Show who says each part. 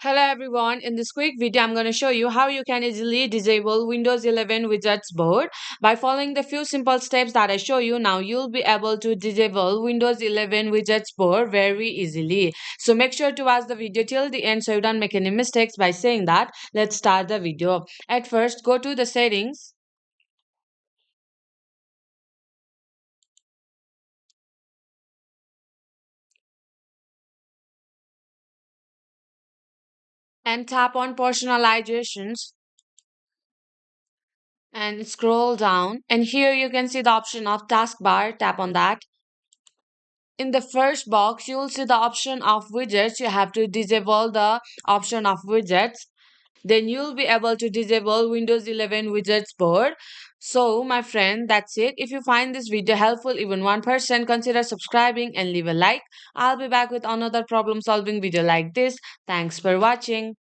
Speaker 1: Hello everyone, in this quick video I'm going to show you how you can easily disable Windows 11 widgets board. By following the few simple steps that I show you, now you'll be able to disable Windows 11 widgets board very easily. So make sure to watch the video till the end so you don't make any mistakes. By saying that, let's start the video. At first, go to the settings and tap on personalizations and scroll down, and here you can see the option of taskbar. Tap on that. In the first box, you will see the option of widgets. You have to disable the option of widgets. Then you'll be able to disable Windows 11 widgets board. So, my friend, that's it. If you find this video helpful, even 1%, consider subscribing and leave a like. I'll be back with another problem solving video like this. Thanks for watching.